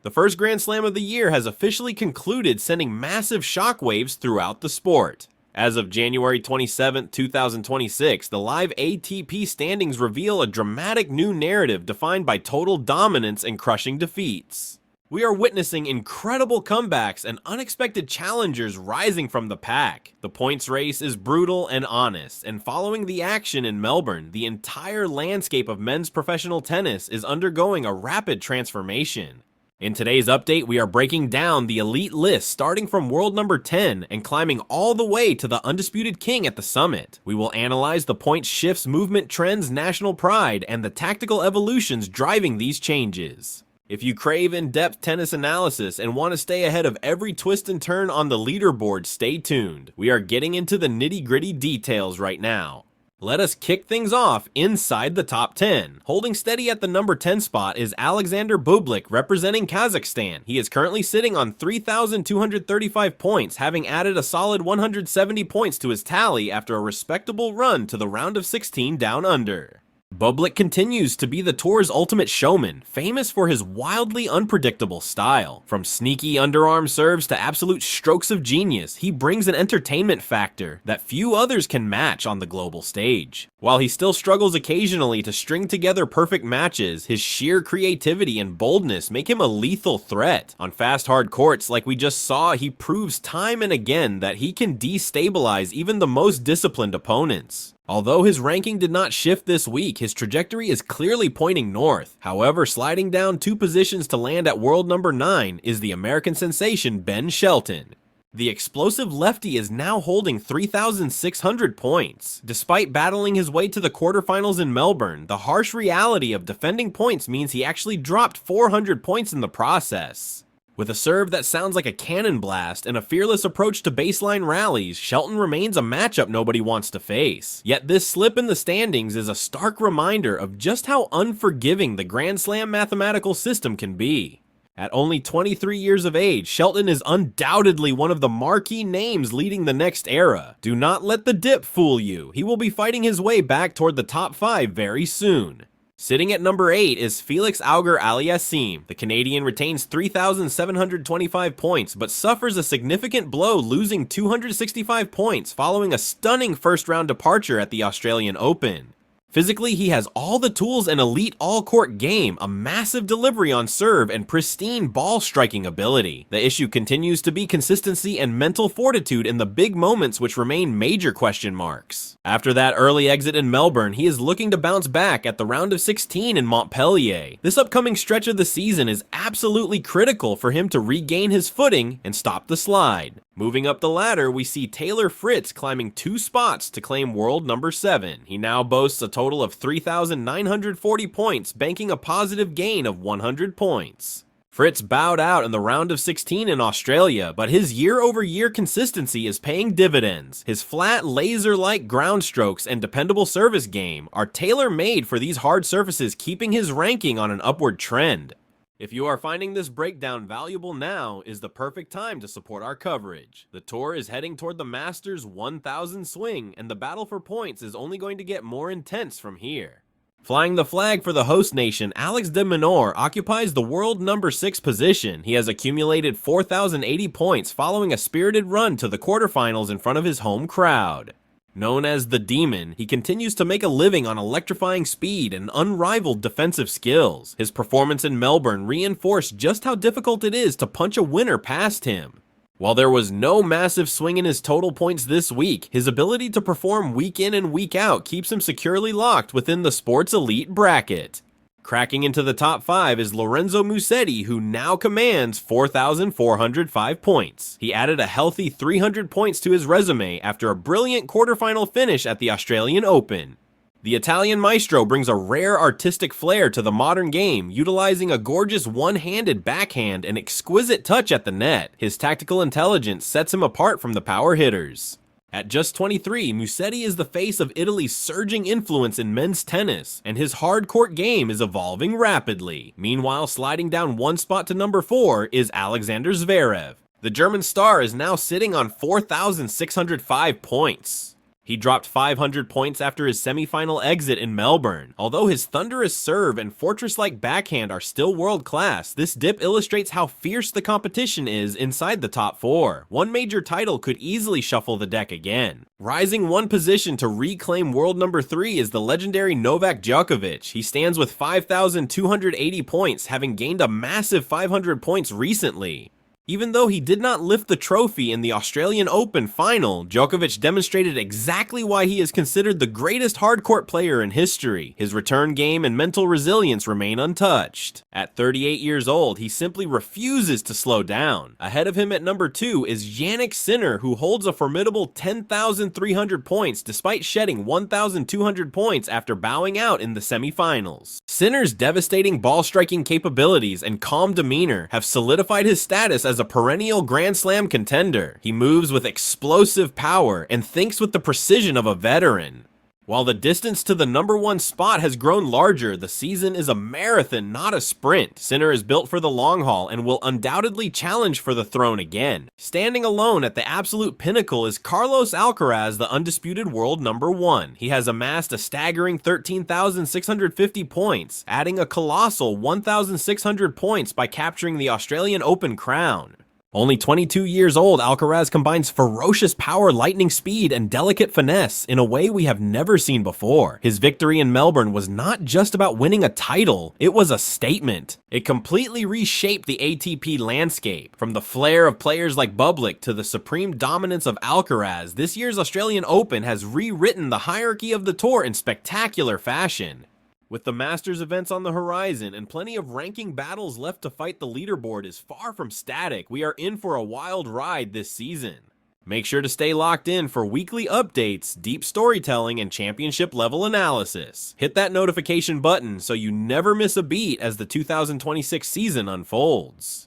The first Grand Slam of the year has officially concluded, sending massive shockwaves throughout the sport. As of January 27, 2026, the live ATP standings reveal a dramatic new narrative defined by total dominance and crushing defeats. We are witnessing incredible comebacks and unexpected challengers rising from the pack. The points race is brutal and honest, and following the action in Melbourne, the entire landscape of men's professional tennis is undergoing a rapid transformation. In today's update, we are breaking down the elite list starting from world number 10 and climbing all the way to the undisputed king at the summit. We will analyze the point shifts, movement trends, national pride, and the tactical evolutions driving these changes. If you crave in-depth tennis analysis and want to stay ahead of every twist and turn on the leaderboard, stay tuned. We are getting into the nitty-gritty details right now. Let us kick things off inside the top 10. Holding steady at the number 10 spot is Alexander Bublik representing Kazakhstan. He is currently sitting on 3,235 points, having added a solid 170 points to his tally after a respectable run to the round of 16 down under. Bublik continues to be the tour's ultimate showman, famous for his wildly unpredictable style. From sneaky underarm serves to absolute strokes of genius, he brings an entertainment factor that few others can match on the global stage. While he still struggles occasionally to string together perfect matches, his sheer creativity and boldness make him a lethal threat. On fast hard courts like we just saw, he proves time and again that he can destabilize even the most disciplined opponents. Although his ranking did not shift this week, his trajectory is clearly pointing north. However, sliding down 2 positions to land at world number 9 is the American sensation Ben Shelton. The explosive lefty is now holding 3,600 points. Despite battling his way to the quarterfinals in Melbourne, the harsh reality of defending points means he actually dropped 400 points in the process. With a serve that sounds like a cannon blast and a fearless approach to baseline rallies, Shelton remains a matchup nobody wants to face. Yet this slip in the standings is a stark reminder of just how unforgiving the Grand Slam mathematical system can be. At only 23 years of age, Shelton is undoubtedly one of the marquee names leading the next era. Do not let the dip fool you. He will be fighting his way back toward the top 5 very soon. Sitting at number 8 is Felix Auger-Aliassime. The Canadian retains 3,725 points, but suffers a significant blow, losing 265 points following a stunning first-round departure at the Australian Open. Physically, he has all the tools and elite all-court game, a massive delivery on serve, and pristine ball-striking ability. The issue continues to be consistency and mental fortitude in the big moments, which remain major question marks. After that early exit in Melbourne, he is looking to bounce back at the round of 16 in Montpellier. This upcoming stretch of the season is absolutely critical for him to regain his footing and stop the slide. Moving up the ladder, we see Taylor Fritz climbing 2 spots to claim world number 7. He now boasts a total of 3,940 points, banking a positive gain of 100 points. Fritz bowed out in the round of 16 in Australia, but his year-over-year consistency is paying dividends. His flat, laser-like ground strokes and dependable service game are tailor-made for these hard surfaces, keeping his ranking on an upward trend. If you are finding this breakdown valuable, now is the perfect time to support our coverage. The tour is heading toward the Masters 1000 swing, and the battle for points is only going to get more intense from here. Flying the flag for the host nation, Alex de Minaur occupies the world number 6 position. He has accumulated 4,080 points following a spirited run to the quarterfinals in front of his home crowd. Known as the Demon, he continues to make a living on electrifying speed and unrivaled defensive skills. His performance in Melbourne reinforced just how difficult it is to punch a winner past him. While there was no massive swing in his total points this week, his ability to perform week in and week out keeps him securely locked within the sport's elite bracket. Cracking into the top 5 is Lorenzo Musetti, who now commands 4,405 points. He added a healthy 300 points to his resume after a brilliant quarterfinal finish at the Australian Open. The Italian maestro brings a rare artistic flair to the modern game, utilizing a gorgeous one-handed backhand and exquisite touch at the net. His tactical intelligence sets him apart from the power hitters. At just 23, Musetti is the face of Italy's surging influence in men's tennis, and his hard-court game is evolving rapidly. Meanwhile, sliding down 1 spot to number 4 is Alexander Zverev. The German star is now sitting on 4,605 points. He dropped 500 points after his semifinal exit in Melbourne. Although his thunderous serve and fortress-like backhand are still world-class, this dip illustrates how fierce the competition is inside the top 4. One major title could easily shuffle the deck again. Rising one position to reclaim world number 3 is the legendary Novak Djokovic. He stands with 5,280 points, having gained a massive 500 points recently. Even though he did not lift the trophy in the Australian Open final, Djokovic demonstrated exactly why he is considered the greatest hardcourt player in history. His return game and mental resilience remain untouched. At 38 years old, he simply refuses to slow down. Ahead of him at number 2 is Jannik Sinner, who holds a formidable 10,300 points despite shedding 1,200 points after bowing out in the semifinals. Sinner's devastating ball-striking capabilities and calm demeanor have solidified his status as a perennial Grand Slam contender. He moves with explosive power and thinks with the precision of a veteran. While the distance to the number 1 spot has grown larger, the season is a marathon, not a sprint. Sinner is built for the long haul and will undoubtedly challenge for the throne again. Standing alone at the absolute pinnacle is Carlosalcaraz, the undisputed world number 1. He has amassed a staggering 13,650 points, adding a colossal 1,600 points by capturing the Australian Open crown. Only 22 years old, Alcaraz combines ferocious power, lightning speed, and delicate finesse in a way we have never seen before. His victory in Melbourne was not just about winning a title, it was a statement. It completely reshaped the ATP landscape. From the flair of players like Bublik to the supreme dominance of Alcaraz, this year's Australian Open has rewritten the hierarchy of the tour in spectacular fashion. With the Masters events on the horizon and plenty of ranking battles left to fight, the leaderboard is far from static. We are in for a wild ride this season. Make sure to stay locked in for weekly updates, deep storytelling, and championship level analysis. Hit that notification button so you never miss a beat as the 2026 season unfolds.